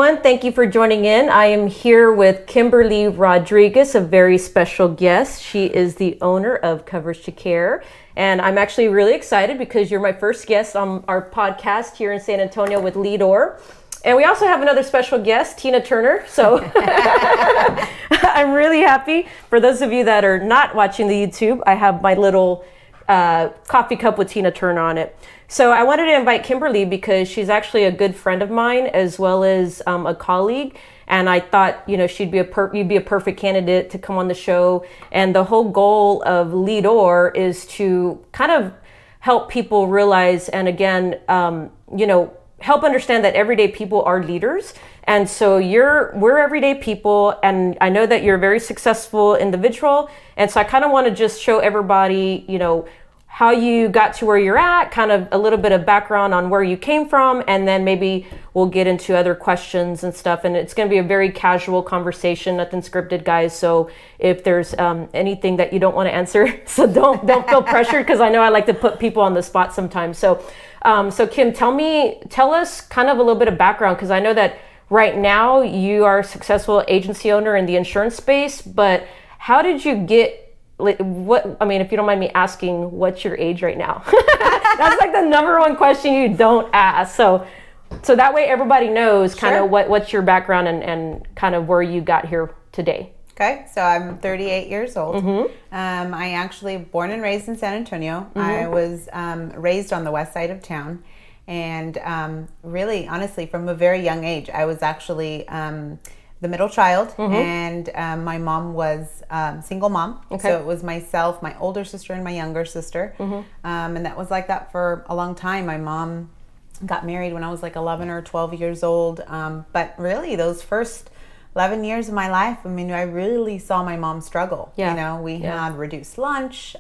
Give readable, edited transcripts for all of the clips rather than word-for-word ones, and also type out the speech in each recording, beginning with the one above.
everyone. Thank you for joining in. I am here with Kimberly Rodriguez, a very special guest. She is the owner of Coverage to Care. And I'm actually really excited because you're my first guest on our podcast here in San Antonio with Lidor. And we also have another special guest, Tina Turner. So I'm really happy. For those of you that are not watching the YouTube, I have my little coffee cup with Tina Turner on it. So I wanted to invite Kimberly because she's actually a good friend of mine as well as a colleague. And I thought, you'd be a perfect candidate to come on the show. And the whole goal of Lidor is to kind of help people realize, and again, help understand that everyday people are leaders. And so we're everyday people, and I know that you're a very successful individual. And so I kind of want to just show everybody, how you got to where you're at, kind of a little bit of background on where you came from, and then maybe we'll get into other questions and stuff. And it's going to be a very casual conversation, nothing scripted, guys. So if there's anything that you don't want to answer, so don't feel pressured, because I know I like to put people on the spot sometimes. So Kim, tell us kind of a little bit of background, because I know that right now you are a successful agency owner in the insurance space, but how did you get, if you don't mind me asking, what's your age right now? That's like the number one question you don't ask. So that way everybody knows kind of what's your background and kind of where you got here today. Okay, so I'm 38 years old. Mm-hmm. I actually born and raised in San Antonio. Mm-hmm. I was raised on the west side of town. And really, honestly, from a very young age, I was actually the middle child. Mm-hmm. And my mom was single mom. Okay. So it was myself, my older sister, and my younger sister. Mm-hmm. And that was like that for a long time. My mom got married when I was like 11 or 12 years old. But really, those first 11 years of my life, I really saw my mom struggle. Yeah. We had reduced lunch.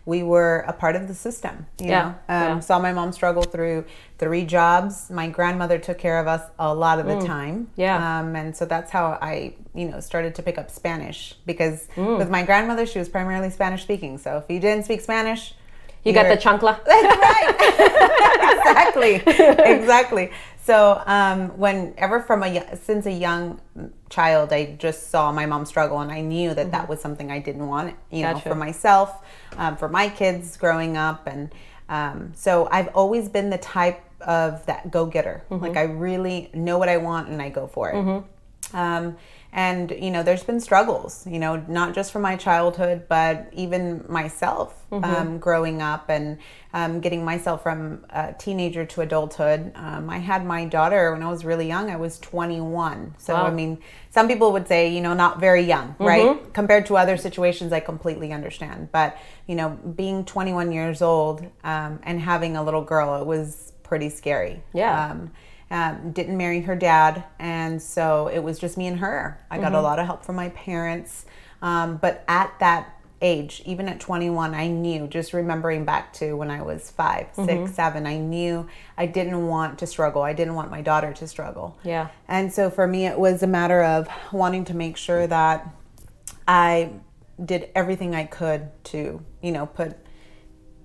We were a part of the system, Saw my mom struggle through 3 jobs. My grandmother took care of us a lot of the time. Yeah. And so that's how I, started to pick up Spanish, because with my grandmother, she was primarily Spanish speaking. So if you didn't speak Spanish, you got the chancla. That's right. Exactly. So since a young child, I just saw my mom struggle, and I knew that that was something I didn't want, Gotcha. For myself, for my kids growing up. And so I've always been the type of that go-getter. Mm-hmm. Like, I really know what I want and I go for it. Mm-hmm. And, there's been struggles, not just from my childhood, but even myself, growing up and getting myself from a teenager to adulthood. I had my daughter when I was really young. I was 21. So, wow. Some people would say, not very young, right? Compared to other situations, I completely understand. But, being 21 years old and having a little girl, it was pretty scary. Yeah. Didn't marry her dad, and so it was just me and her. I got a lot of help from my parents, but at that age, even at 21, I knew, just remembering back to when I was 5, 6, 7, I knew I didn't want to struggle. I didn't want my daughter to struggle. Yeah. And so for me, it was a matter of wanting to make sure that I did everything I could to, put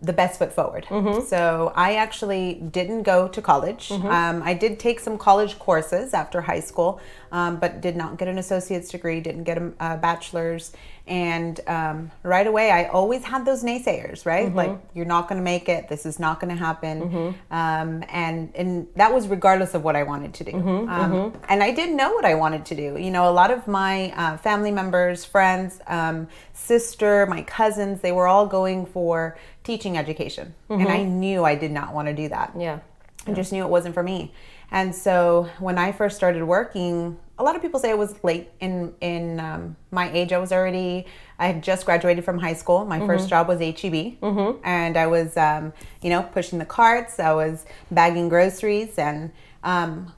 the best foot forward. Mm-hmm. So I actually didn't go to college. Mm-hmm. I did take some college courses after high school, but did not get an associate's degree, didn't get a bachelor's. And right away, I always had those naysayers, right? Mm-hmm. Like, you're not going to make it. This is not going to happen. Mm-hmm. And that was regardless of what I wanted to do. Mm-hmm. And I didn't know what I wanted to do. A lot of my family members, friends, sister, my cousins, they were all going for teaching education. Mm-hmm. And I knew I did not want to do that. Yeah. I just knew it wasn't for me. And so when I first started working, a lot of people say I was late in my age. I had just graduated from high school. My first job was HEB. Mm-hmm. And I was, pushing the carts. I was bagging groceries, and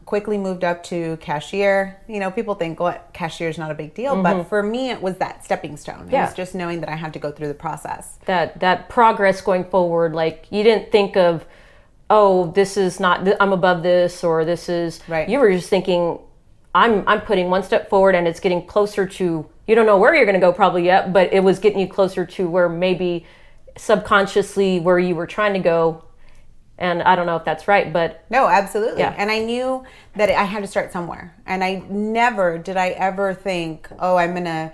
quickly moved up to cashier. People think, cashier is not a big deal. But for me, it was that stepping stone. It was just knowing that I had to go through the process. That progress going forward, like, you didn't think of, this is not, I'm above this, or this is, right. You were just thinking, I'm putting one step forward, and it's getting closer to, you don't know where you're going to go probably yet, but it was getting you closer to where maybe subconsciously where you were trying to go. And I don't know if that's right, but no, absolutely. Yeah. And I knew that I had to start somewhere. And I never did I ever think, oh, I'm going to,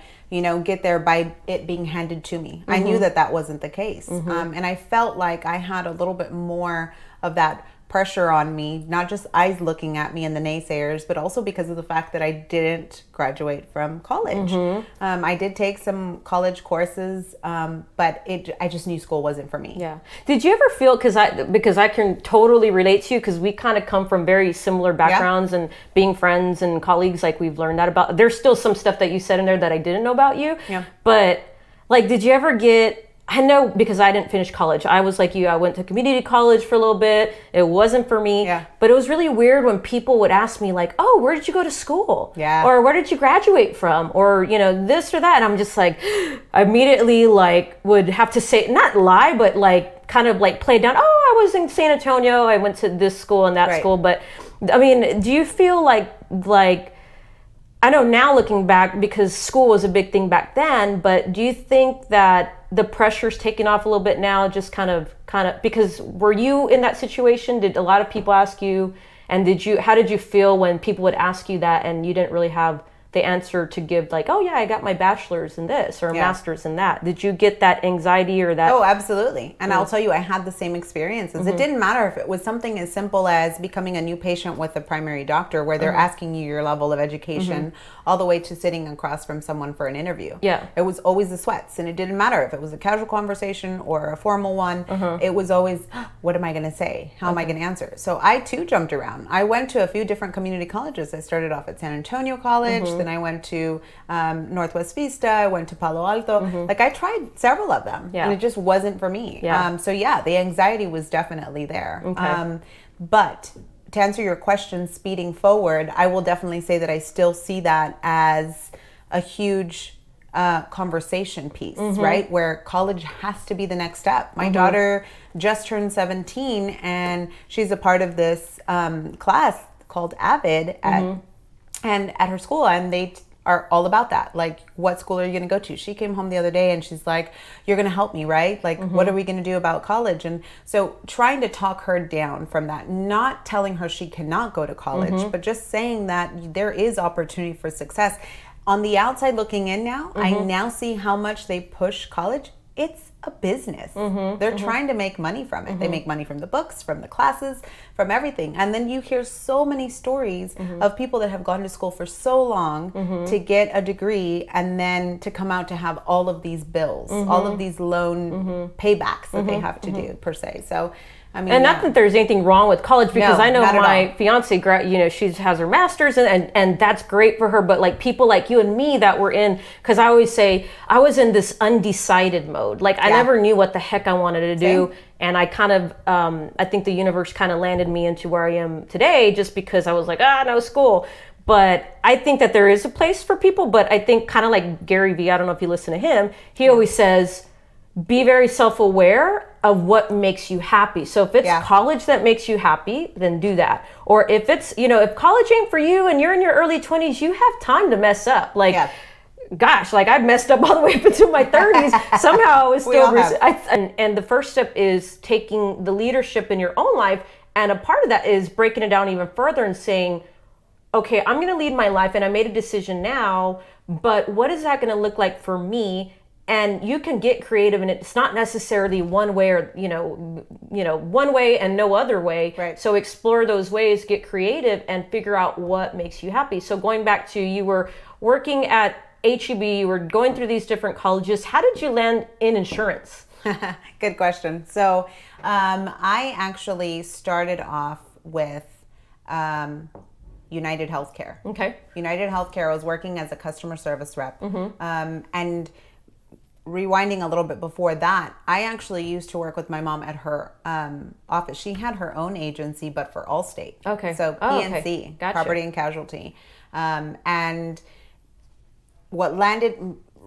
get there by it being handed to me. I knew that that wasn't the case. And I felt like I had a little bit more of that pressure on me, not just eyes looking at me and the naysayers, but also because of the fact that I didn't graduate from college. I did take some college courses, but I just knew school wasn't for me. Yeah. Did you ever feel, because I can totally relate to you, because we kind of come from very similar backgrounds, and being friends and colleagues, like we've learned that about. There's still some stuff that you said in there that I didn't know about you. Yeah. But like, did you ever get? I know, because I didn't finish college. I was like you. I went to community college for a little bit. It wasn't for me. Yeah. But it was really weird when people would ask me like, "Oh, where did you go to school?" Yeah. Or "Where did you graduate from?" Or this or that. And I'm just like, I immediately like would have to say, not lie, but like kind of like play down. Oh, I was in San Antonio. I went to this school and that school. But I mean, do you feel like I know now looking back, because school was a big thing back then, but do you think that the pressure's taken off a little bit now, just kind of, because were you in that situation? Did a lot of people ask you, and how did you feel when people would ask you that and you didn't really have the answer to give, like, oh yeah, I got my bachelor's in this or a master's in that? Did you get that anxiety or that? Oh, absolutely. And I'll tell you, I had the same experiences. It didn't matter if it was something as simple as becoming a new patient with a primary doctor, where they're asking you your level of education, all the way to sitting across from someone for an interview. Yeah. It was always the sweats, and it didn't matter if it was a casual conversation or a formal one. It was always, what am I going to say? How am I going to answer? So I too jumped around. I went to a few different community colleges. I started off at San Antonio College, then I went to Northwest Vista, I went to Palo Alto. Like, I tried several of them, and it just wasn't for me. So yeah, the anxiety was definitely there. Okay. But to answer your question, speeding forward, I will definitely say that I still see that as a huge conversation piece, right? Where college has to be the next step. My daughter just turned 17, and she's a part of this class called AVID at her school, and they are all about that. Like, what school are you going to go to? She came home the other day and she's like, you're going to help me, right? Like, what are we going to do about college? And so trying to talk her down from that, not telling her she cannot go to college, but just saying that there is opportunity for success. On the outside looking in now, I now see how much they push college. It's a business. They're trying to make money from it. They make money from the books, from the classes, from everything. And then you hear so many stories of people that have gone to school for so long to get a degree, and then to come out to have all of these bills, all of these loan paybacks that they have to do, per se. So I mean, and not that there's anything wrong with college, because I know my fiance, she has her master's, and that's great for her. But like people like you and me that were in, because I always say I was in this undecided mode. Like I never knew what the heck I wanted to do. And I kind of, I think the universe kind of landed me into where I am today, just because I was like, no school. But I think that there is a place for people. But I think kind of like Gary Vee, I don't know if you listen to him, he always says, be very self-aware of what makes you happy. So if it's college that makes you happy, then do that. Or if it's, if college ain't for you and you're in your early 20s, you have time to mess up. Like, gosh, like I've messed up all the way up into my 30s. Somehow I was still, and the first step is taking the leadership in your own life. And a part of that is breaking it down even further and saying, okay, I'm going to lead my life and I made a decision now, but what is that going to look like for me? And you can get creative, and it's not necessarily one way or, one way and no other way. Right. So explore those ways, get creative, and figure out what makes you happy. So going back to, you were working at HEB, you were going through these different colleges. How did you land in insurance? Good question. So I actually started off with United Healthcare. Okay. United Healthcare, I was working as a customer service rep. And rewinding a little bit before that, I actually used to work with my mom at her office. She had her own agency, but for Allstate. Okay. So PNC, okay. Gotcha. Property and Casualty. And what landed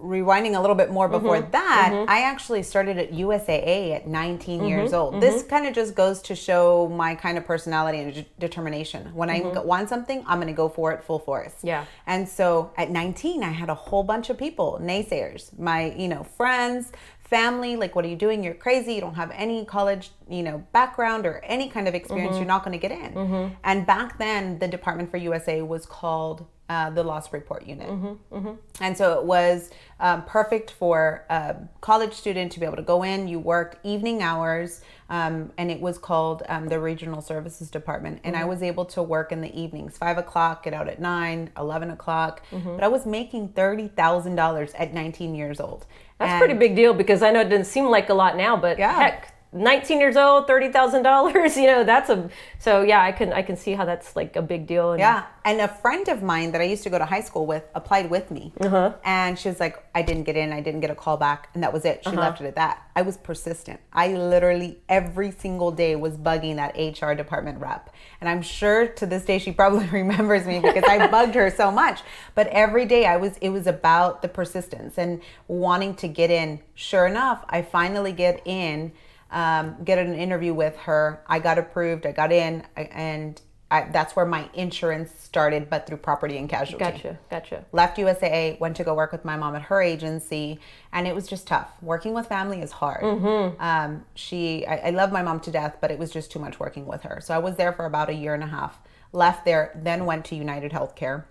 rewinding a little bit more before that, I actually started at USAA at 19 years old. This kind of just goes to show my kind of personality and determination. When I want something, I'm going to go for it full force. Yeah. And so at 19, I had a whole bunch of people, naysayers, my, friends, family, like, what are you doing? You're crazy. You don't have any college, background or any kind of experience. You're not going to get in. And back then, the department for USA was called the Loss Report Unit. And so it was perfect for a college student to be able to go in. You worked evening hours, and it was called the Regional Services Department. And I was able to work in the evenings, 5 o'clock, get out at 9, 11 o'clock. But I was making $30,000 at 19 years old. That's a pretty big deal, because I know it doesn't seem like a lot now, but heck, 19 years old, $30,000, so yeah, I can see how that's like a big deal. And a friend of mine that I used to go to high school with applied with me, and she was like, I didn't get in, I didn't get a call back, and that was it. She left it at that. I was persistent. I literally every single day was bugging that HR department rep, and I'm sure to this day she probably remembers me because I bugged her so much. But every day it was about the persistence and wanting to get in. Sure enough, I finally get in. Get an interview with her. I got approved. I got in, and that's where my insurance started, but through property and casualty. Gotcha. Left USAA, went to go work with my mom at her agency, and it was just tough. Working with family is hard. I love my mom to death, but it was just too much working with her. So I was there for about a year and a half. Left there, then went to United Healthcare.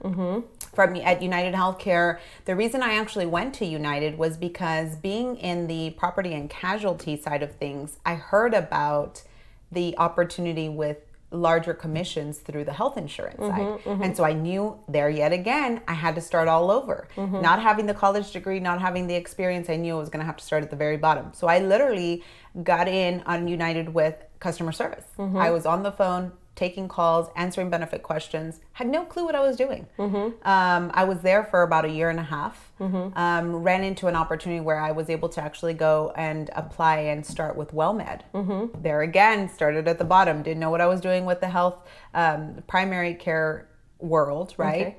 At United Healthcare, the reason I actually went to United was because being in the property and casualty side of things, I heard about the opportunity with larger commissions through the health insurance side. And so I knew there yet again, I had to start all over. Not having the college degree, not having the experience, I knew I was going to have to start at the very bottom. So I literally got in on United with customer service. I was on the phone, taking calls, answering benefit questions, had no clue what I was doing. I was there for about a year and a half. Ran into an opportunity where I was able to actually go and apply and start with WellMed. There again, started at the bottom, didn't know what I was doing with the health, primary care world, right? Okay.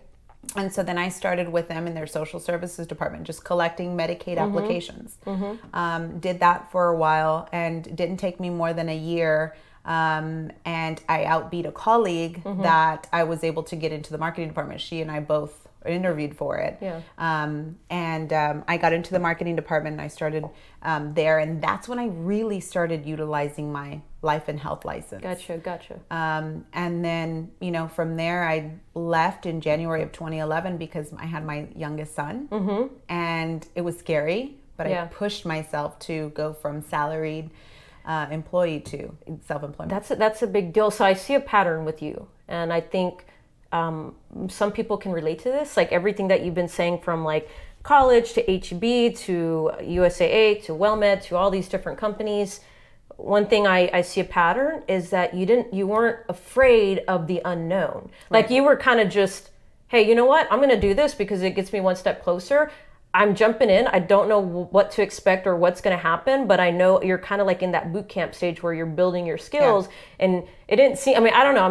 And so then I started with them in their social services department, just collecting Medicaid applications. Did that for a while, and didn't take me more than a year. And I outbeat a colleague that I was able to get into the marketing department. She and I both interviewed for it. I got into the marketing department, and I started there. And that's when I really started utilizing my life and health license. Gotcha. And then, from there, I left in January of 2011 because I had my youngest son. And it was scary, but I pushed myself to go from salaried employee to self-employment. That's a big deal. So I see a pattern with you, and I think some people can relate to this. Like everything that you've been saying, from like college to HEB to USAA to WellMed to all these different companies. One thing I see a pattern is that you weren't afraid of the unknown. Like you were kind of just, hey, you know what? I'm going to do this because it gets me one step closer. I'm jumping in. I don't know what to expect or what's going to happen, but I know you're kind of like in that boot camp stage where you're building your skills. And it didn't seem, I don't know,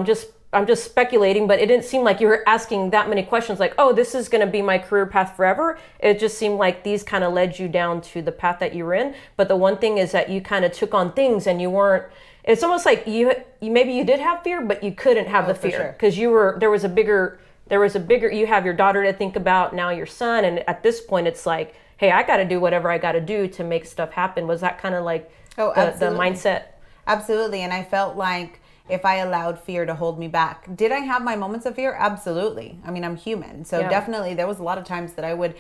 I'm just speculating, but it didn't seem like you were asking that many questions like, oh, this is going to be my career path forever. It just seemed like these kind of led you down to the path that you were in. But the one thing is that you kind of took on things, and you weren't, it's almost like you maybe you did have fear, but you couldn't have the fear because there was a bigger, you have your daughter to think about, now your son. And at this point, it's like, hey, I got to do whatever I got to do to make stuff happen. Was that kind of like the mindset? Absolutely. And I felt like if I allowed fear to hold me back. Did I have my moments of fear? Absolutely. I'm human. So definitely there was a lot of times that I would,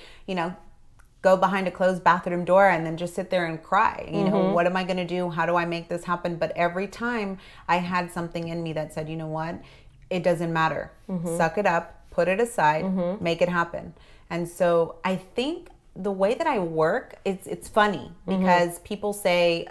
go behind a closed bathroom door and then just sit there and cry. What am I going to do? How do I make this happen? But every time I had something in me that said, you know what? It doesn't matter. Suck it up, put it aside, make it happen. And so I think the way that I work, it's funny because people say,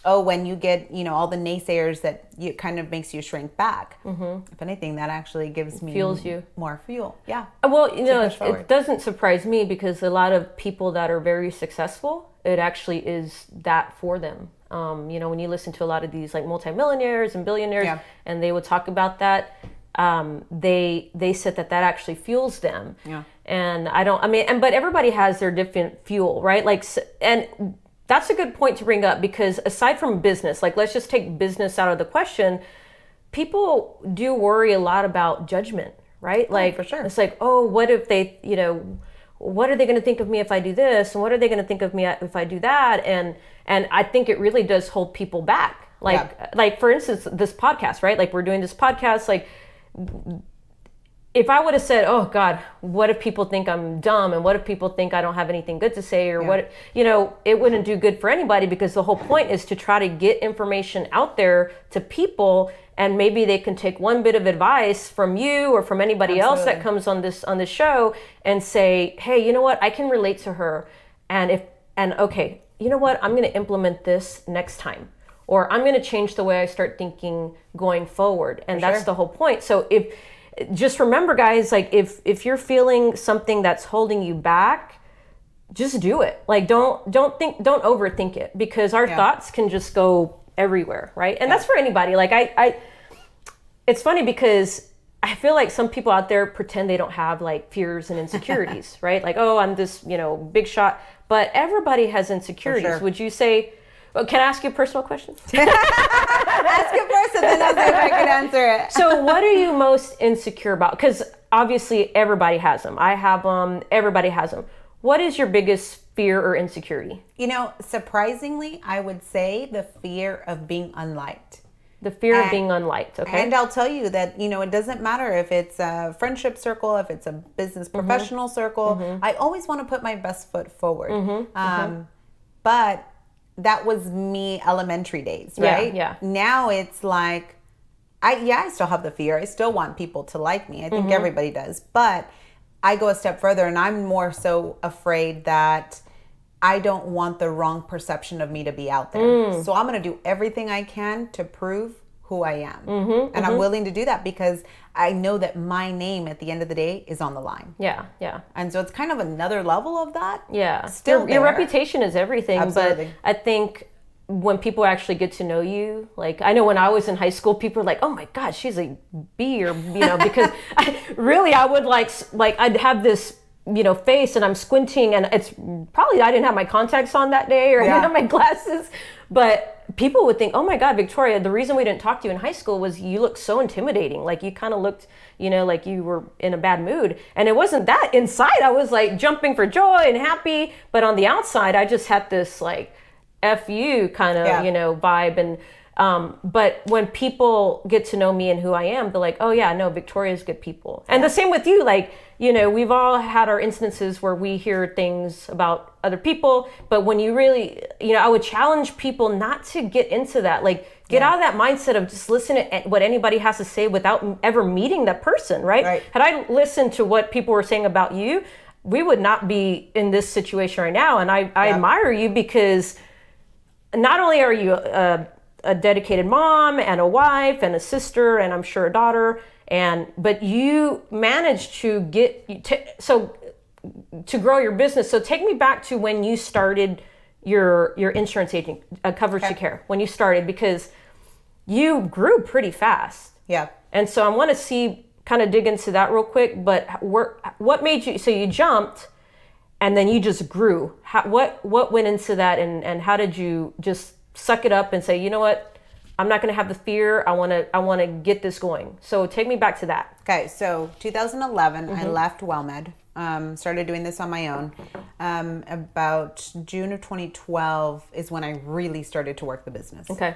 oh, when you get, all the naysayers, that it kind of makes you shrink back. If anything, that actually gives me fuels you more fuel. Yeah. Well, it doesn't surprise me because a lot of people that are very successful, it actually is that for them. When you listen to a lot of these like multimillionaires and billionaires, and they would talk about that, they said that actually fuels them. And but everybody has their different fuel, right? Like, and that's a good point to bring up, because aside from business, like let's just take business out of the question, people do worry a lot about judgment, right? Like, for sure. It's like, oh, what if they, what are they going to think of me if I do this? And what are they going to think of me if I do that? And I think it really does hold people back. Like for instance, this podcast, right? Like we're doing this podcast, like if I would have said, oh God, what if people think I'm dumb? And what if people think I don't have anything good to say? Or what, it wouldn't do good for anybody, because the whole point is to try to get information out there to people. And maybe they can take one bit of advice from you or from anybody else that comes on this show and say, hey, you know what? I can relate to her. And okay, you know what? I'm going to implement this next time. Or I'm going to change the way I start thinking going forward. And that's the whole point. So just remember, guys, like if you're feeling something that's holding you back, just do it. Like don't overthink it, because our thoughts can just go everywhere, right? And that's for anybody. Like it's funny because I feel like some people out there pretend they don't have like fears and insecurities, right? Like, oh, I'm this, big shot, but everybody has insecurities. Would you say? Well, can I ask you a personal question? Ask it first, and then I'll see if I can answer it. So what are you most insecure about? Because obviously everybody has them. I have them. Everybody has them. What is your biggest fear or insecurity? Surprisingly, I would say the fear of being unliked. The fear of being unliked, okay? And I'll tell you that, it doesn't matter if it's a friendship circle, if it's a business professional circle. I always want to put my best foot forward. But that was me elementary days, right? Yeah. Now it's like, I still have the fear. I still want people to like me. I think everybody does. But I go a step further, and I'm more so afraid that I don't want the wrong perception of me to be out there. So I'm going to do everything I can to prove who I am. And I'm willing to do that because I know that my name at the end of the day is on the line. Yeah. And so it's kind of another level of that. Yeah. Still your reputation is everything. Absolutely. But I think when people actually get to know you, like I know when I was in high school, people were like, oh my God, she's a B, or, because I would like I'd have this, face, and I'm squinting, and it's probably I didn't have my contacts on that day, or I didn't have my glasses, but people would think, oh my God, Victoria, the reason we didn't talk to you in high school was you looked so intimidating. Like you kind of looked, like you were in a bad mood. And it wasn't that. Inside, I was like jumping for joy and happy. But on the outside, I just had this like F you kind of, vibe. And but when people get to know me and who I am, they're like, oh yeah, no, Victoria's good people. And the same with you, like, we've all had our instances where we hear things about other people, but when you really, I would challenge people not to get into that, like get out of that mindset of just listening to what anybody has to say without ever meeting that person, right? Had I listened to what people were saying about you, we would not be in this situation right now. And I admire you, because not only are you a dedicated mom and a wife and a sister, and I'm sure a daughter, but you managed to to grow your business. So take me back to when you started your insurance agent, Coverage to Care, when you started, because you grew pretty fast. Yeah. And so I want to kind of dig into that real quick, but what made you, so you jumped and then you just grew. What went into that, and how did you just suck it up and say, you know what, I'm not going to have the fear. I want to get this going. So take me back to that. Okay. So 2011, I left WellMed, started doing this on my own. About June of 2012 is when I really started to work the business. Okay.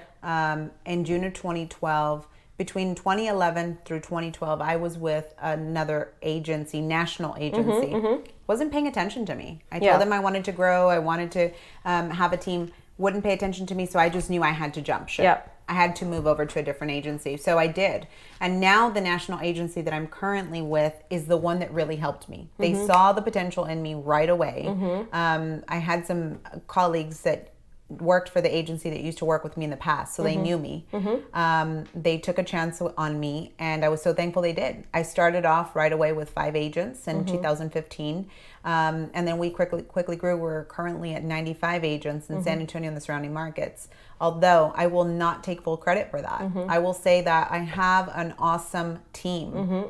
In June of 2012, between 2011 through 2012, I was with another agency, national agency. Wasn't paying attention to me. I told them I wanted to grow. I wanted to have a team. Wouldn't pay attention to me, so I just knew I had to jump ship. Yep. I had to move over to a different agency, so I did. And now the national agency that I'm currently with is the one that really helped me. They saw the potential in me right away. I had some colleagues that worked for the agency that used to work with me in the past, so they knew me. They took a chance on me, and I was so thankful they did. I started off right away with 5 agents in 2015, and then we quickly grew. We're currently at 95 agents in San Antonio and the surrounding markets. Although I will not take full credit for that. I will say that I have an awesome team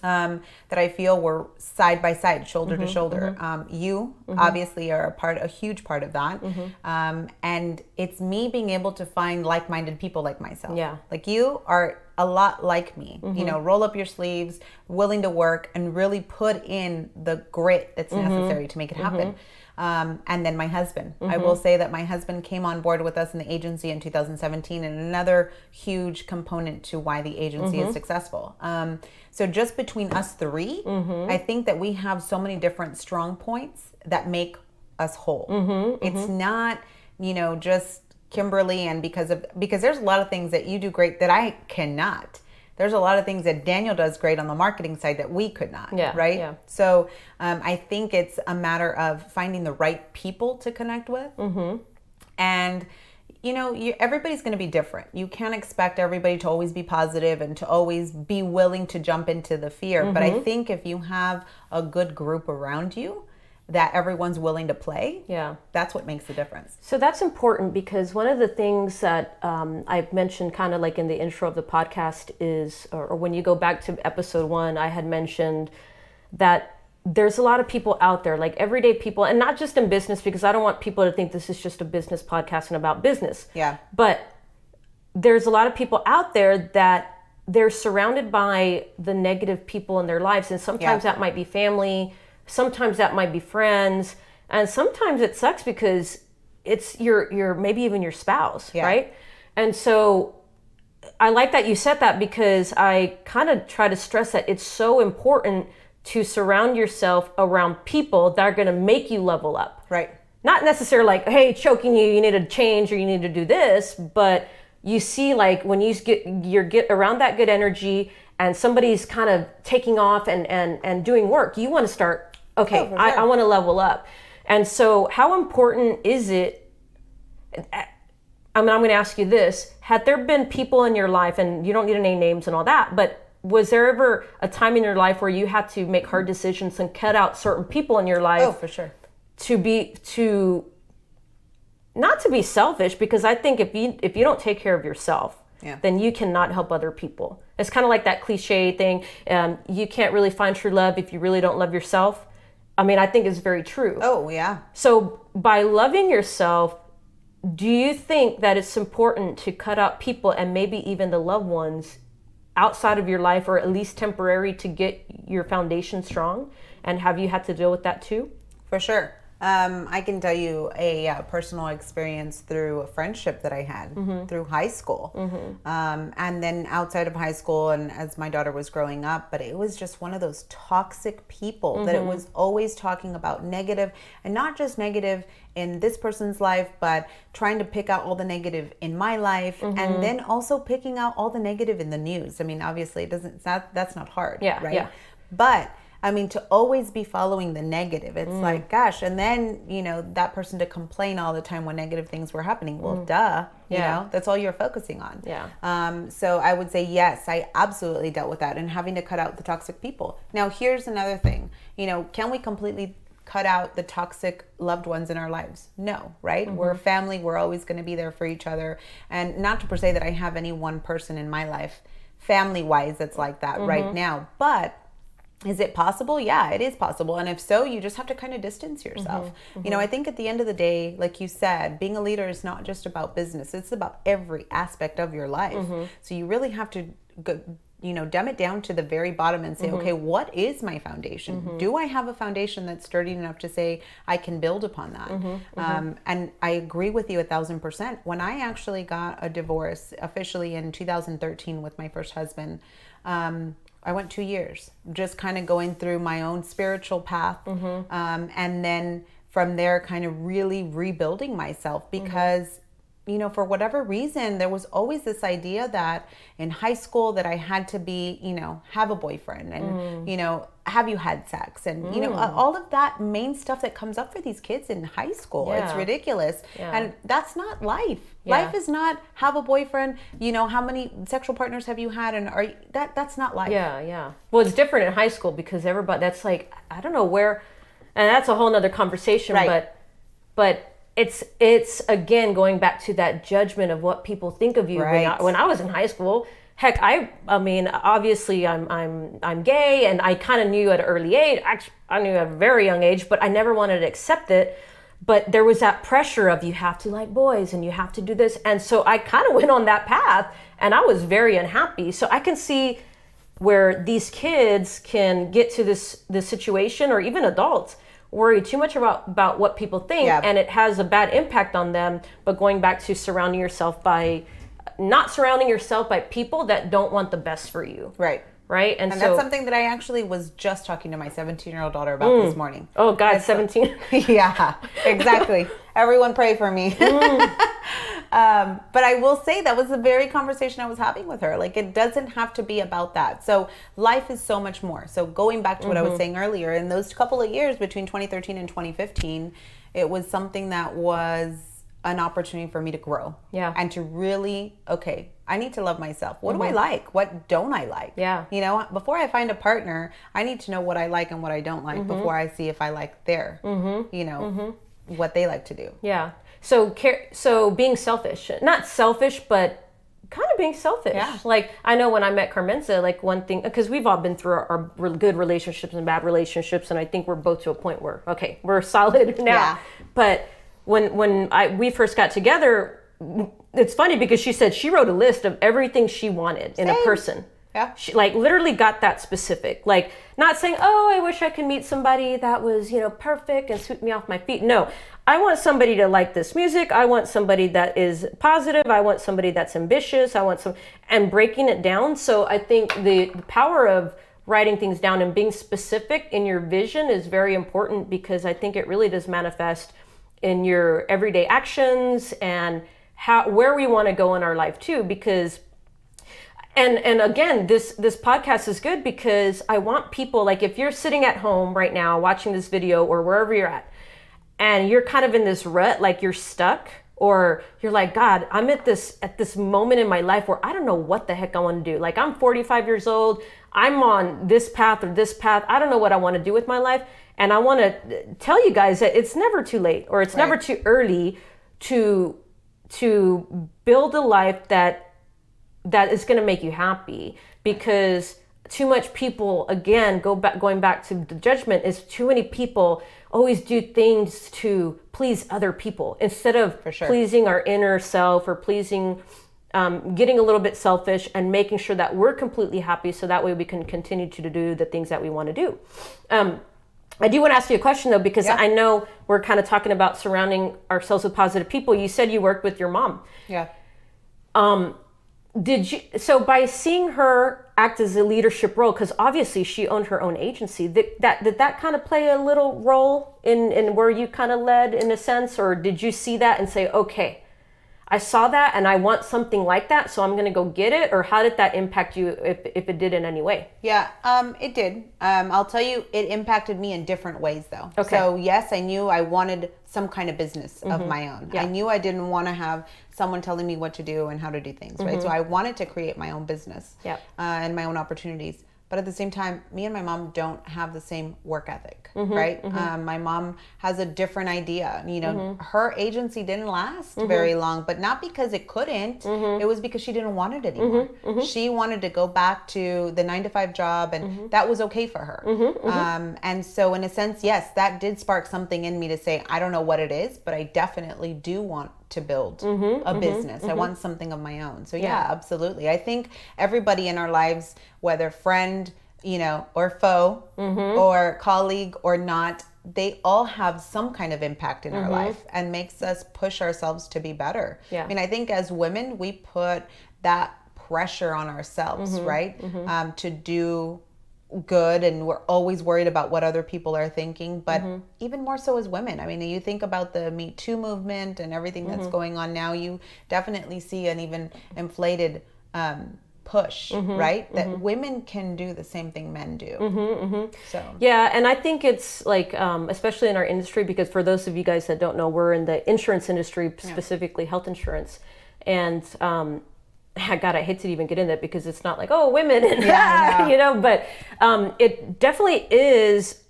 that I feel we're side by side, shoulder to shoulder. You obviously are a huge part of that. And it's me being able to find like-minded people like myself. Yeah. Like you are a lot like me, you know, roll up your sleeves, willing to work and really put in the grit that's necessary to make it happen. And then my husband. I will say that my husband came on board with us in the agency in 2017, and another huge component to why the agency is successful. So just between us three, I think that we have so many different strong points that make us whole. It's not, you know, just Kimberly, and because there's a lot of things that you do great that I cannot. There's a lot of things that Daniel does great on the marketing side that we could not, right? Yeah. So I think it's a matter of finding the right people to connect with. And, you know, everybody's going to be different. You can't expect everybody to always be positive and to always be willing to jump into the fear. But I think if you have a good group around you, that everyone's willing to play, that's what makes the difference. So that's important, because one of the things that I've mentioned kind of like in the intro of the podcast is, or when you go back to episode 1, I had mentioned that there's a lot of people out there, like everyday people, and not just in business, because I don't want people to think this is just a business podcast and about business. But there's a lot of people out there that they're surrounded by the negative people in their lives. And sometimes that might be family, sometimes that might be friends, and sometimes it sucks because it's your maybe even your spouse, right? And so I like that you said that, because I kind of try to stress that it's so important to surround yourself around people that are going to make you level up. Right. Not necessarily like, hey, choking you need to change or you need to do this, but you see, like when you get around that good energy and somebody's kind of taking off and doing work, you want to start, okay, sure. I want to level up. And so how important is it, I'm going to ask you this, had there been people in your life, and you don't need to name names and all that, but was there ever a time in your life where you had to make hard decisions and cut out certain people in your life? Oh, for sure. Not to be selfish, because I think if you don't take care of yourself, then you cannot help other people. It's kind of like that cliche thing, you can't really find true love if you really don't love yourself. I mean, I think it's very true. Oh, yeah. So by loving yourself, do you think that it's important to cut out people and maybe even the loved ones outside of your life, or at least temporary, to get your foundation strong? And have you had to deal with that too? For sure. I can tell you a personal experience through a friendship that I had through high school. And then outside of high school, and as my daughter was growing up, but it was just one of those toxic people that it was always talking about negative, and not just negative in this person's life, but trying to pick out all the negative in my life, and then also picking out all the negative in the news. I mean, obviously that's not hard, right? But I mean, to always be following the negative, it's like, gosh, and then, you know, that person to complain all the time when negative things were happening. Well, duh, you know, that's all you're focusing on. So I would say, yes, I absolutely dealt with that, and having to cut out the toxic people. Now, here's another thing, you know, can we completely cut out the toxic loved ones in our lives? No, right? We're a family. We're always going to be there for each other. And not to say that I have any one person in my life, family-wise, that's like that right now, but is it possible? Yeah, it is possible. And if so, you just have to kind of distance yourself. You know, I think at the end of the day, like you said, being a leader is not just about business. It's about every aspect of your life. So you really have to go, you know, dumb it down to the very bottom and say, okay, what is my foundation? Do I have a foundation that's sturdy enough to say I can build upon that? And I agree with you 1,000%. When I actually got a divorce officially in 2013 with my first husband, I went 2 years just kind of going through my own spiritual path. And then from there kind of really rebuilding myself, because for whatever reason, there was always this idea that in high school that I had to be, have a boyfriend and, have you had sex and, all of that main stuff that comes up for these kids in high school. Yeah. It's ridiculous. Yeah. And that's not life. Yeah. Life is not have a boyfriend, how many sexual partners have you had? And that's not life. Yeah. Yeah. Well, it's different in high school because everybody, that's like, I don't know where, and that's a whole nother conversation, Right. but it's again going back to that judgment of what people think of you. Right. When I was in high school, heck, I mean, obviously I'm gay, and I kind of knew at an early age. Actually, I knew at a very young age, but I never wanted to accept it. But there was that pressure of you have to like boys and you have to do this, and so I kind of went on that path, and I was very unhappy. So I can see where these kids can get to this situation, or even adults worry too much about what people think, Yeah. and it has a bad impact on them. But going back to not surrounding yourself by people that don't want the best for you. Right. Right. And that's something that I actually was just talking to my 17-year-old daughter about this morning. Oh God, 17. Yeah, exactly. Everyone pray for me. But I will say that was the very conversation I was having with her. Like, it doesn't have to be about that. So life is so much more. So going back to what I was saying earlier, in those couple of years between 2013 and 2015, it was something that was an opportunity for me to grow. Yeah. And to really, okay, I need to love myself. What do I like? What don't I like? Yeah. Before I find a partner, I need to know what I like and what I don't like before I see if I like what they like to do. Yeah. So being selfish, not selfish, but kind of being selfish. Yeah. Like, I know when I met Carmenza, like one thing, because we've all been through our good relationships and bad relationships, and I think we're both to a point where, okay, we're solid now. Yeah. But when we first got together, it's funny because she said she wrote a list of everything she wanted in a person. Yeah. She like literally got that specific, like not saying, oh, I wish I could meet somebody that was, perfect and sweep me off my feet. No, I want somebody to like this music. I want somebody that is positive. I want somebody that's ambitious. And breaking it down. So I think the power of writing things down and being specific in your vision is very important, because I think it really does manifest in your everyday actions and where we want to go in our life too. Because and again, this podcast is good because I want people, like, if you're sitting at home right now watching this video or wherever you're at, and you're kind of in this rut, like you're stuck, or you're like, God, I'm at this moment in my life where I don't know what the heck I want to do. Like, I'm 45 years old, I'm on this path or this path, I don't know what I want to do with my life. And I want to tell you guys that it's never too late, or it's never too early to build a life that is going to make you happy. Because too much people, again, going back to the judgment, is too many people always do things to please other people instead of pleasing our inner self, or pleasing, getting a little bit selfish and making sure that we're completely happy, so that way we can continue to do the things that we want to do. I do want to ask you a question though, because I know we're kind of talking about surrounding ourselves with positive people. You said you worked with your mom. Yeah. So by seeing her act as a leadership role, because obviously she owned her own agency, did that kind of play a little role in where you kind of led in a sense? Or did you see that and say, okay, I saw that and I want something like that, so I'm going to go get it? Or how did that impact you, if it did in any way? Yeah, it did. I'll tell you, it impacted me in different ways though. Okay. So yes, I knew I wanted some kind of business of my own. Yeah. I knew I didn't want to have someone telling me what to do and how to do things, right? So I wanted to create my own business and my own opportunities. But at the same time, me and my mom don't have the same work ethic, right? My mom has a different idea. Her agency didn't last very long, but not because it couldn't. It was because she didn't want it anymore. She wanted to go back to the 9-to-5 job, and that was okay for her. And so in a sense, yes, that did spark something in me to say, I don't know what it is, but I definitely do want to build a business. I want something of my own. So yeah, absolutely. I think everybody in our lives, whether friend, or foe, or colleague or not, they all have some kind of impact in our life and makes us push ourselves to be better. Yeah. I mean, I think as women, we put that pressure on ourselves, right? To do good, and we're always worried about what other people are thinking, but even more so as women. I mean, you think about the Me Too movement and everything that's going on now, you definitely see an even inflated push, right? That women can do the same thing men do. So yeah, and I think it's like, especially in our industry, because for those of you guys that don't know, we're in the insurance industry, specifically health insurance, and God, I hate to even get in that because it's not like, oh, women, and you know, but it definitely is.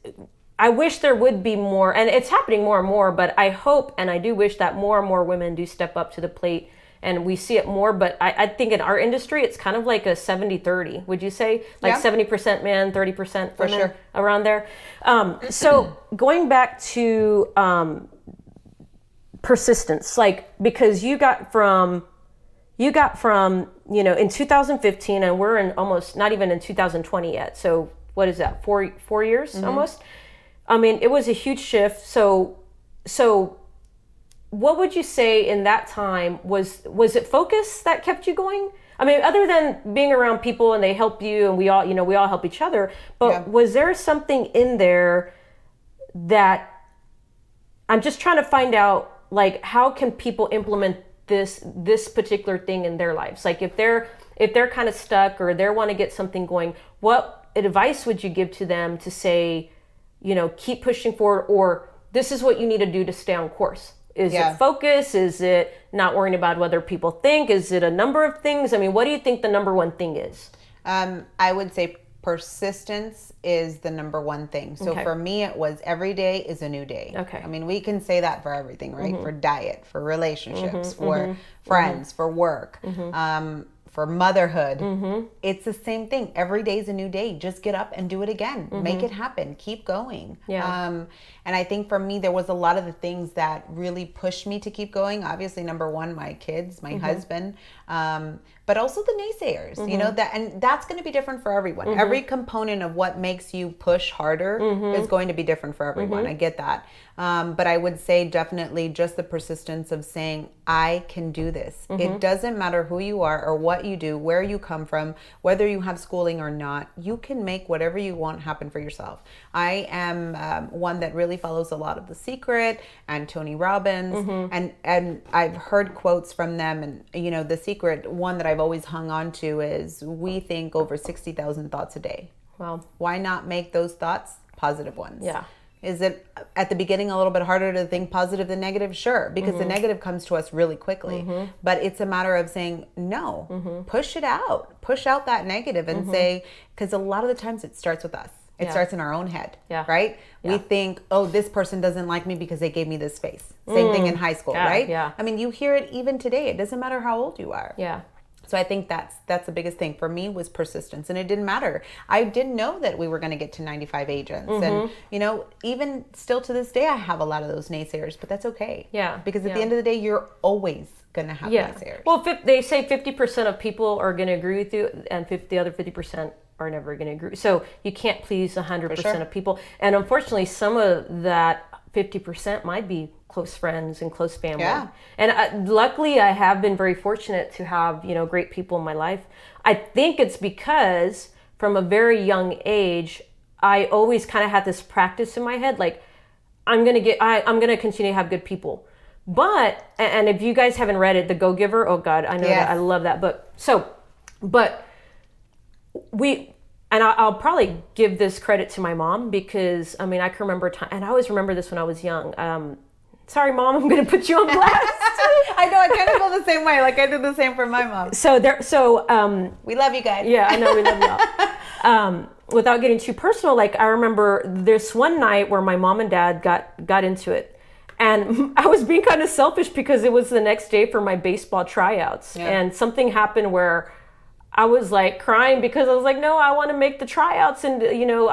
I wish there would be more, and it's happening more and more, but I hope and I do wish that more and more women do step up to the plate and we see it more. But I think in our industry, it's kind of like a 70-30, would you say? Like 70% men, 30% women, around there. So going back to persistence, like, because you got from, you know, in 2015, and we're in almost not even in 2020 yet. So what is that? Four years almost? I mean, it was a huge shift. So what would you say in that time was it focus that kept you going? I mean, other than being around people and they help you and we all help each other, but was there something in there that I'm just trying to find out, like, how can people implement this particular thing in their lives? Like if they're kind of stuck or they want to get something going, what advice would you give to them to say, you know, keep pushing forward, or this is what you need to do to stay on course? Is it focus? Is it not worrying about what other people think? Is it a number of things? I mean, what do you think the number one thing is? I would say persistence is the number one thing. So for me, it was every day is a new day. Okay. I mean, we can say that for everything, right? For diet, for relationships, for friends, for work, for motherhood. It's the same thing. Every day is a new day. Just get up and do it again. Make it happen. Keep going. And I think for me, there was a lot of the things that really pushed me to keep going. Obviously, number one, my kids, my husband, but also the naysayers, you know, and that's going to be different for everyone. Every component of what makes you push harder is going to be different for everyone. I get that. But I would say definitely just the persistence of saying, I can do this. It doesn't matter who you are or what you do, where you come from, whether you have schooling or not, you can make whatever you want happen for yourself. I am one that really follows a lot of The Secret and Tony Robbins, and I've heard quotes from them. And, you know, The Secret, one that I've always hung on to is, we think over 60,000 thoughts a day. Wow. Why not make those thoughts positive ones? Yeah. Is it at the beginning a little bit harder to think positive than negative? Sure, because the negative comes to us really quickly. But it's a matter of saying, no, push it out. Push out that negative and say, because a lot of the times it starts with us. It starts in our own head, right? We think, oh, this person doesn't like me because they gave me this face. Same thing in high school, right? Yeah. I mean, you hear it even today. It doesn't matter how old you are. Yeah. So I think that's the biggest thing for me, was persistence. And it didn't matter. I didn't know that we were going to get to 95 agents. And, you know, even still to this day, I have a lot of those naysayers, but that's okay. Yeah. Because at the end of the day, you're always going to have naysayers. Well, they say 50% of people are going to agree with you, and the other 50% are never going to agree. So you can't please 100% of people. And unfortunately, some of that 50% might be close friends and close family. Yeah. And luckily, I have been very fortunate to have, you know, great people in my life. I think it's because from a very young age, I always kind of had this practice in my head, like, I'm going to continue to have good people. But, and if you guys haven't read it, The Go-Giver, oh God, I know that. I love that book. So, but I'll probably give this credit to my mom, because, I mean, I can remember time, and I always remember this when I was young. Sorry, Mom, I'm going to put you on blast. I know, I kind of feel the same way. Like, I did the same for my mom. We love you guys. Yeah, I know, we love y'all. Without getting too personal, like, I remember this one night where my mom and dad got into it. And I was being kind of selfish because it was the next day for my baseball tryouts. Yeah. And something happened where I was like crying, because I was like, no, I want to make the tryouts. And, you know,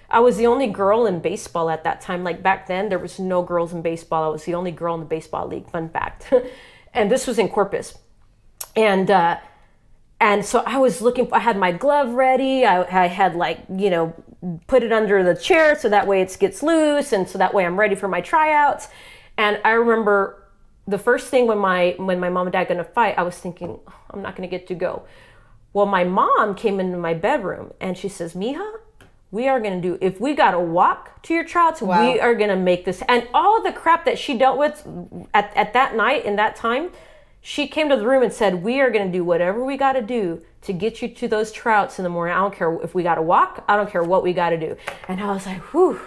I was the only girl in baseball at that time. Like, back then, there was no girls in baseball. I was the only girl in the baseball league, fun fact. And this was in Corpus. And so I was I had my glove ready. I had, like, you know, put it under the chair so that way it gets loose. And so that way I'm ready for my tryouts. And I remember the first thing when my mom and dad got in a fight, I was thinking, oh, I'm not going to get to go. Well, my mom came into my bedroom and she says, Mija, we are going to do, if we got to walk to your child's, we are going to make this. And all the crap that she dealt with at that night, in that time, she came to the room and said, we are going to do whatever we got to do to get you to those trouts in the morning. I don't care if we got to walk. I don't care what we got to do. And I was like, whew.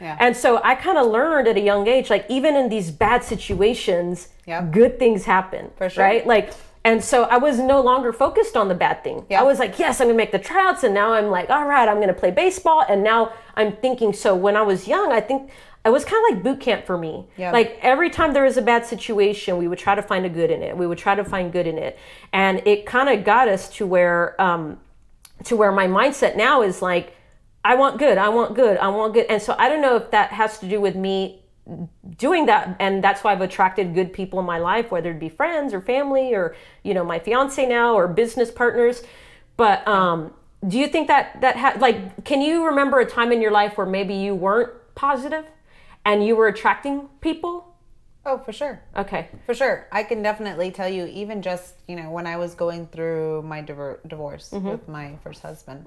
Yeah. And so I kind of learned at a young age, like even in these bad situations, good things happen. For sure. Right? Like, and so I was no longer focused on the bad thing. I was like, yes, I'm going to make the tryouts. And now I'm like, all right, I'm going to play baseball. And now I'm thinking, so when I was young, I think it was kind of like boot camp for me. Like every time there was a bad situation, we would try to find a good in it. We would try to find good in it. And it kind of got us to where my mindset now is like, I want good, I want good, I want good. And so I don't know if that has to do with me doing that. And that's why I've attracted good people in my life, whether it be friends or family or, my fiance now or business partners. But do you think that can you remember a time in your life where maybe you weren't positive and you were attracting people? Oh, for sure. Okay. For sure. I can definitely tell you, even just, when I was going through my divorce with my first husband,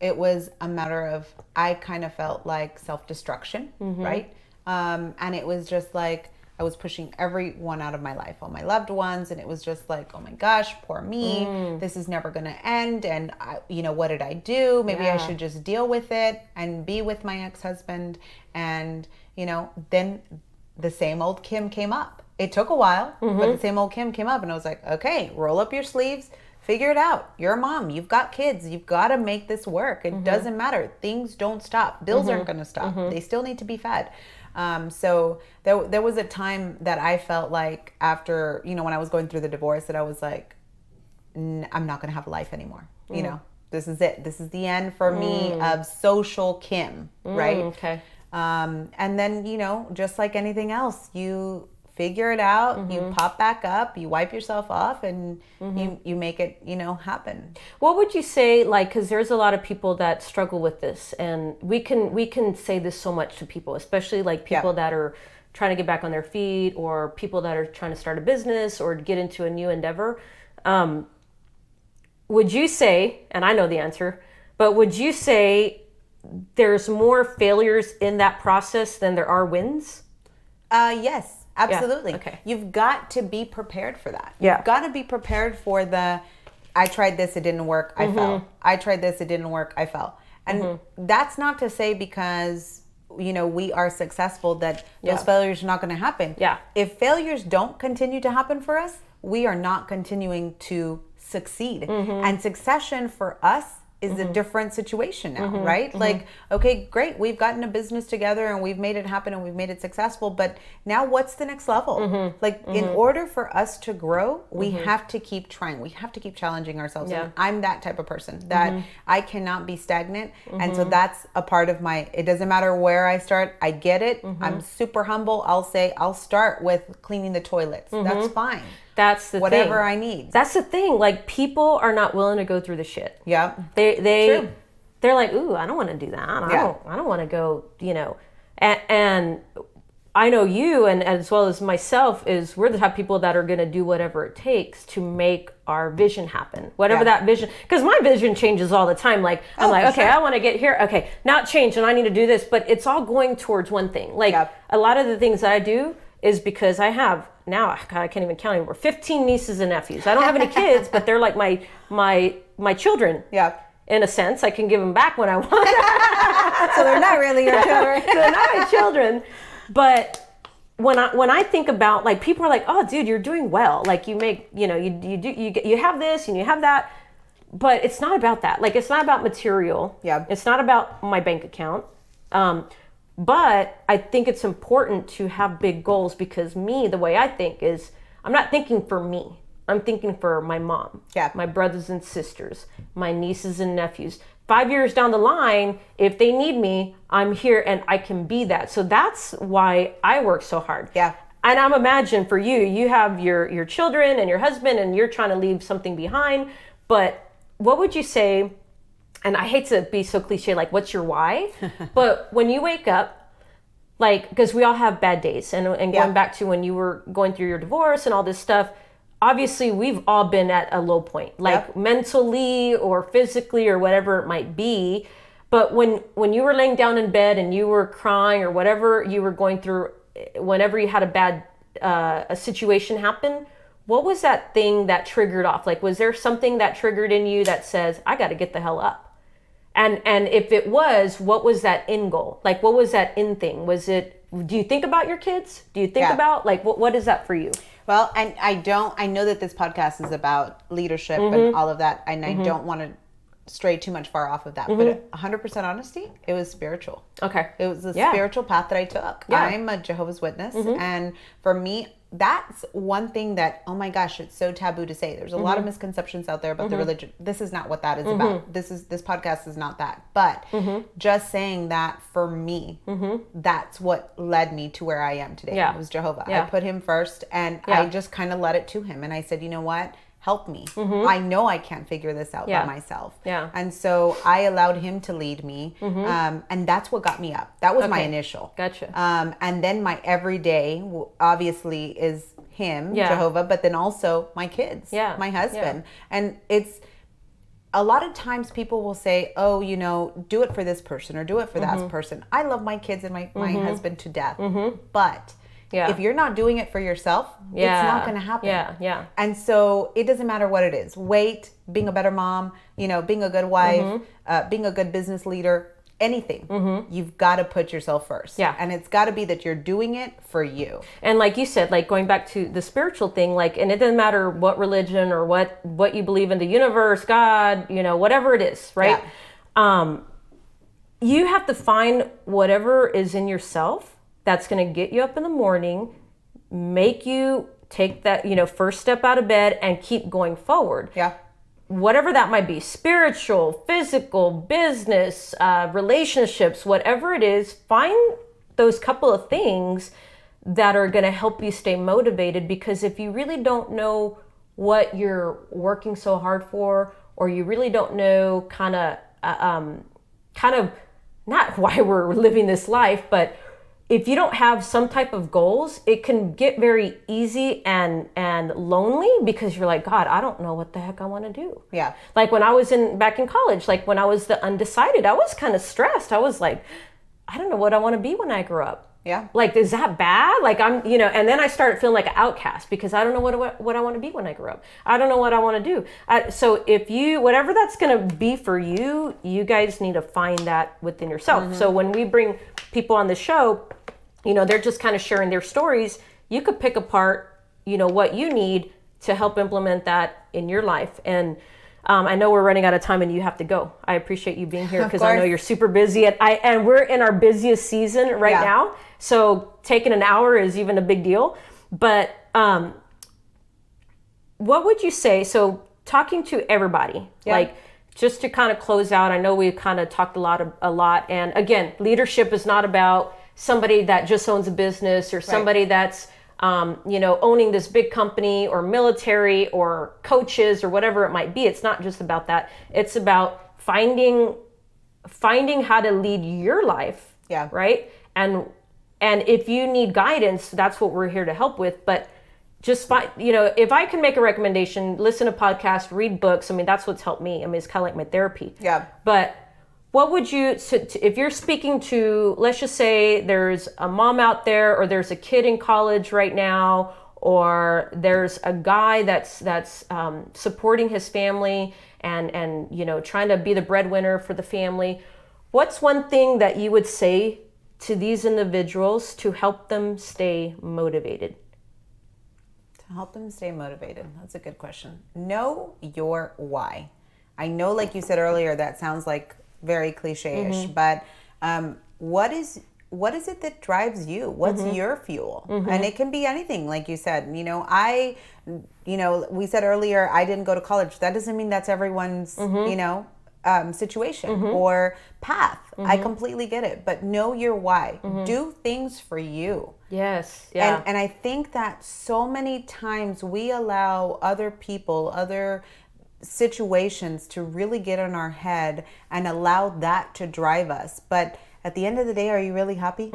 it was a matter of, I kind of felt like self-destruction, right? And it was just like, I was pushing everyone out of my life, all my loved ones. And it was just like, oh my gosh, poor me. This is never going to end. And what did I do? Maybe I should just deal with it and be with my ex-husband. And, then the same old Kim came up. It took a while, but the same old Kim came up and I was like, okay, roll up your sleeves. Figure it out. You're a mom. You've got kids. You've got to make this work. It doesn't matter. Things don't stop. Bills aren't going to stop. They still need to be fed. So there was a time that I felt like after, when I was going through the divorce, that I was like, I'm not going to have a life anymore. This is it. This is the end for me of social Kim, right? Okay. And then, just like anything else, you figure it out, you pop back up, you wipe yourself off, and you make it, happen. What would you say, because there's a lot of people that struggle with this, and we can say this so much to people, especially people that are trying to get back on their feet, or people that are trying to start a business or get into a new endeavor. Would you say, and I know the answer, but would you say there's more failures in that process than there are wins? Yes. Absolutely. Yeah. Okay. You've got to be prepared for that. You've got to be prepared for I tried this, it didn't work, I fell. I tried this, it didn't work, I fell. And that's not to say because, we are successful that those failures are not going to happen. Yeah. If failures don't continue to happen for us, we are not continuing to succeed. And succession for us is a different situation now, right? Like, okay, great. We've gotten a business together and we've made it happen and we've made it successful. But now what's the next level? In order for us to grow, we have to keep trying. We have to keep challenging ourselves. And I'm that type of person that I cannot be stagnant. And so that's a part of it doesn't matter where I start. I get it. I'm super humble. I'll start with cleaning the toilets. That's fine. That's the whatever thing. I need. That's the thing. People are not willing to go through the shit. Yeah. They're like, ooh, I don't want to do that. I don't want to go, and I know you, and as well as myself, we're the type of people that are going to do whatever it takes to make our vision happen. Whatever that vision, because my vision changes all the time. I'm like, okay, I want to get here. Okay, now it changed and I need to do this, but it's all going towards one thing. A lot of the things that I do is because I have now, God, I can't even count anymore, 15 nieces and nephews. I don't have any kids, but they're like my children. Yeah. In a sense, I can give them back when I want. So they're not really your children. So they're not my children. But when I think about, people are like, oh, dude, you're doing well. You make, you have this and you have that. But it's not about that. It's not about material. Yeah. It's not about my bank account. But I think it's important to have big goals, because the way I think is, I'm not thinking for me. I'm thinking for my mom, my brothers and sisters, my nieces and nephews. 5 years down the line, if they need me, I'm here and I can be that. So that's why I work so hard. Yeah. And I'm imagine for you have your children and your husband, and you're trying to leave something behind. But what would you say? And I hate to be so cliche, what's your why? But when you wake up, because we all have bad days, and going back to when you were going through your divorce and all this stuff, obviously we've all been at a low point, like mentally or physically or whatever it might be. But when you were laying down in bed and you were crying or whatever you were going through, whenever you had a bad a situation happen, what was that thing that triggered off? Like, was there something that triggered in you that says, I got to get the hell up? And if it was, what was that end goal? Like, what was that end thing? Was it, do you think about your kids? Do you think about, like, what is that for you? Well, and I know that this podcast is about leadership and all of that, and I don't want to stray too much far off of that, but 100% honesty, it was spiritual. Okay. It was a spiritual path that I took. I'm a Jehovah's Witness, and for me, that's one thing that, oh my gosh, it's so taboo to say. There's a lot of misconceptions out there about the religion. This is not what that is about. This podcast is not that. But just saying that, for me, that's what led me to where I am today. It was Jehovah. I put him first, and I just kind of led it to him, and I said, you know what? Help me. I know I can't figure this out by myself. And so I allowed him to lead me. And that's what got me up. That was my initial. Gotcha. And then my everyday obviously is him, Jehovah, but then also my kids, my husband. And it's a lot of times people will say, oh, you know, do it for this person or do it for that person. I love my kids and my husband to death. But if you're not doing it for yourself, it's not going to happen. And so it doesn't matter what it is. Weight, being a better mom, you know, being a good wife, being a good business leader, anything. You've got to put yourself first. And it's got to be that you're doing it for you. And like you said, like going back to the spiritual thing, like, and it doesn't matter what religion or what you believe in, the universe, God, you know, whatever it is, right? You have to find whatever is in yourself that's going to get you up in the morning, make you take that, you know, first step out of bed and keep going forward. Whatever that might be, spiritual, physical, business, relationships, whatever it is, find those couple of things that are going to help you stay motivated. Because if you really don't know what you're working so hard for, or you really don't know kind of not why we're living this life, but if you don't have some type of goals, it can get very easy and lonely, because you're like, God, I don't know what the heck I want to do. Like when I was back in college, like when I was the undecided, I was kind of stressed. I was like, I don't know what I want to be when I grow up. Like, is that bad? Like, I'm, you know, and then I started feeling like an outcast because I don't know what I want to be when I grow up. I don't know what I want to do. So if you, whatever that's going to be for you, you guys need to find that within yourself. So when we bring people on the show, you know, they're just kind of sharing their stories. You could pick apart, you know, what you need to help implement that in your life. And I know we're running out of time and you have to go. I appreciate you being here because I know you're super busy. And we're in our busiest season right now. So taking an hour is even a big deal. But what would you say? So talking to everybody, like just to kind of close out, I know we kind of talked a lot. And again, leadership is not about somebody that just owns a business or somebody that's you know, owning this big company or military or coaches or whatever it might be. It's not just about that. It's about finding how to lead your life. Right. And if you need guidance, that's what we're here to help with. But just find, you know, if I can make a recommendation, listen to podcasts, read books. I mean, that's what's helped me. I mean, it's kind of like my therapy. But what would you, if you're speaking to, let's just say there's a mom out there, or there's a kid in college right now, or there's a guy that's supporting his family and you know, trying to be the breadwinner for the family. What's one thing that you would say to these individuals to help them stay motivated? To help them stay motivated. That's a good question. Know your why. I know, like you said earlier, that sounds like very cliche-ish, but what is it that drives you? What's your fuel? And it can be anything, like you said. You know, we said earlier, I didn't go to college. That doesn't mean that's everyone's, you know, situation or path. I completely get it, but know your why. Do things for you. And I think that so many times we allow other people, other situations to really get in our head and allow that to drive us. But at the end of the day, are you really happy?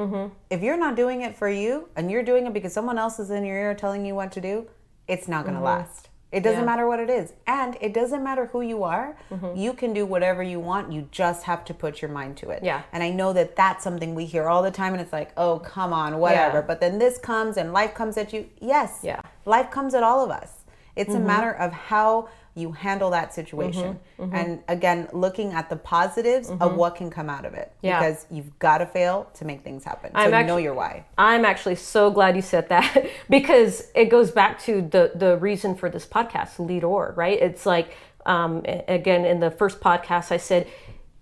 If you're not doing it for you and you're doing it because someone else is in your ear telling you what to do, it's not going to last. It doesn't matter what it is. And it doesn't matter who you are. You can do whatever you want. You just have to put your mind to it. Yeah. And I know that that's something we hear all the time. And it's like, oh, come on, whatever. Yeah. But then this comes and life comes at you. Yes. Yeah. Life comes at all of us. It's a matter of how you handle that situation. And again, looking at the positives of what can come out of it. Yeah. Because you've got to fail to make things happen. So you know your why. I'm actually so glad you said that because it goes back to the reason for this podcast, Lead Or, right? It's like, again, in the first podcast, I said,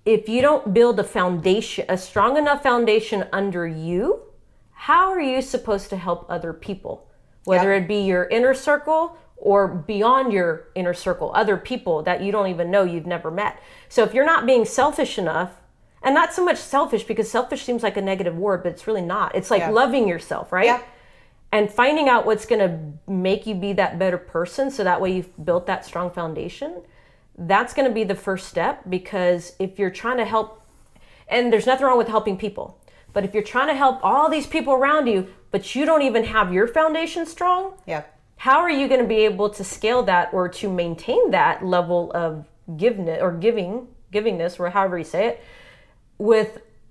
if you don't build a foundation, a strong enough foundation under you, how are you supposed to help other people? Whether it be your inner circle or beyond your inner circle, other people that you don't even know, you've never met. So if you're not being selfish enough, and not so much selfish, because selfish seems like a negative word, but it's really not. It's like loving yourself, right? Yeah. And finding out what's going to make you be that better person, so that way you've built that strong foundation. That's going to be the first step, because if you're trying to help, and there's nothing wrong with helping people, but if you're trying to help all these people around you, but you don't even have your foundation strong, how are you going to be able to scale that or to maintain that level of givingness, or however you say it,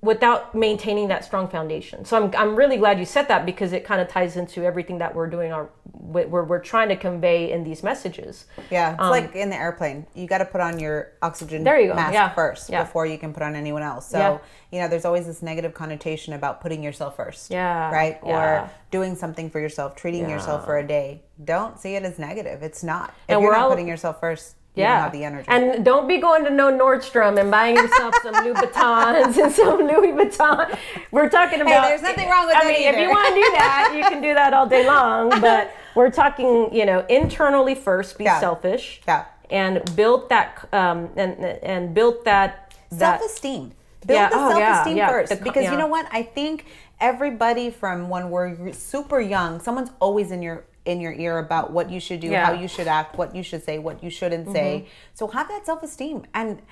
without maintaining that strong foundation? So I'm really glad you said that, because it kind of ties into everything that we're doing, we're trying to convey in these messages. Yeah, it's like in the airplane. You got to put on your oxygen mask first before you can put on anyone else. So, there's always this negative connotation about putting yourself first. Yeah. Right? Yeah. Or doing something for yourself, treating yourself for a day. Don't see it as negative. It's not. If And you're we're not all putting yourself first, you don't have the energy. And don't be going to no Nordstrom and buying yourself some Louboutins and some Louis Vuitton. We're talking about... Hey, there's nothing wrong with that either. If you want to do that, you can do that all day long. But we're talking, internally first, be selfish. Yeah. And build that, and build that... self-esteem. Build the self-esteem first. Because you know what? I think everybody, from when we're super young, someone's always in your ear about what you should do, how you should act, what you should say, what you shouldn't say. So have that self-esteem. And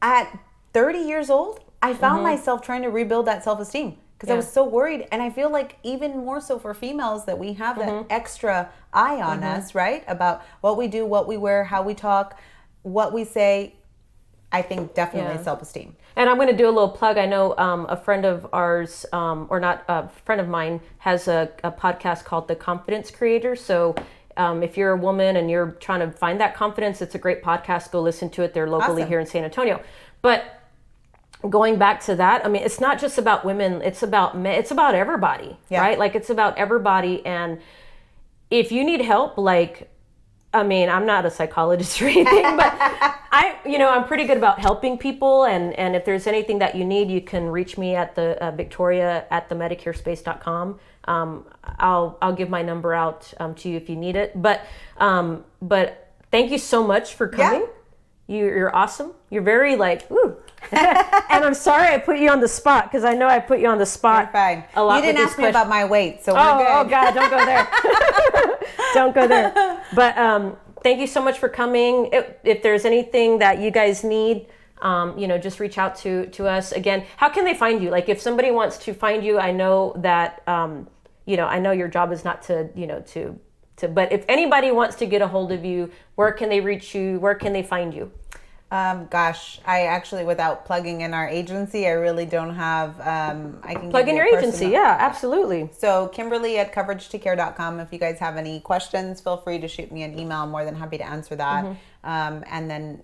at 30 years old, I found myself trying to rebuild that self-esteem, because I was so worried. And I feel like even more so for females, that we have that extra eye on us, right? About what we do, what we wear, how we talk, what we say. I think definitely self-esteem. And I'm going to do a little plug. I know a friend of ours, or not a friend of mine, has a podcast called The Confidence Creator. So if you're a woman and you're trying to find that confidence, it's a great podcast. Go listen to it. They're locally here in San Antonio. But going back to that, I mean, it's not just about women. It's about men. It's about everybody, right? Like, it's about everybody. And if you need help, I'm not a psychologist or anything, but I'm pretty good about helping people. And if there's anything that you need, you can reach me at the Victoria at themedicarespace.com. I'll give my number out to you if you need it. But thank you so much for coming. You're awesome. You're very ooh. And I'm sorry I put you on the spot, because I know I put you on the spot. You're fine. A lot. You didn't ask me about my weight, so we're good. Oh God, don't go there. Don't go there. But thank you so much for coming. If there's anything that you guys need, just reach out to us. Again, how can they find you? Like, if somebody wants to find you, I know that I know your job is not to but if anybody wants to get a hold of you, where can they reach you? Where can they find you? I actually, without plugging in our agency, I really don't have, I can plug in your agency. Yeah, absolutely. So Kimberly at coverage2care.com. If you guys have any questions, feel free to shoot me an email. I'm more than happy to answer that. And then,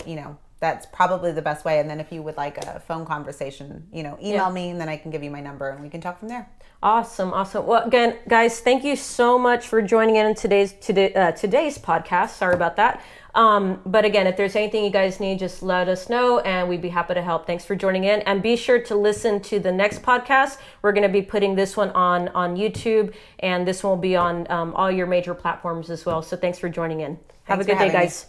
that's probably the best way. And then if you would like a phone conversation, email me, and then I can give you my number and we can talk from there. Awesome. Well, again, guys, thank you so much for joining in today's podcast. Sorry about that. But again, if there's anything you guys need, just let us know and we'd be happy to help. Thanks for joining in, and be sure to listen to the next podcast. We're going to be putting this one on YouTube, and this one will be on all your major platforms as well. So thanks for joining in. Have a good day, guys.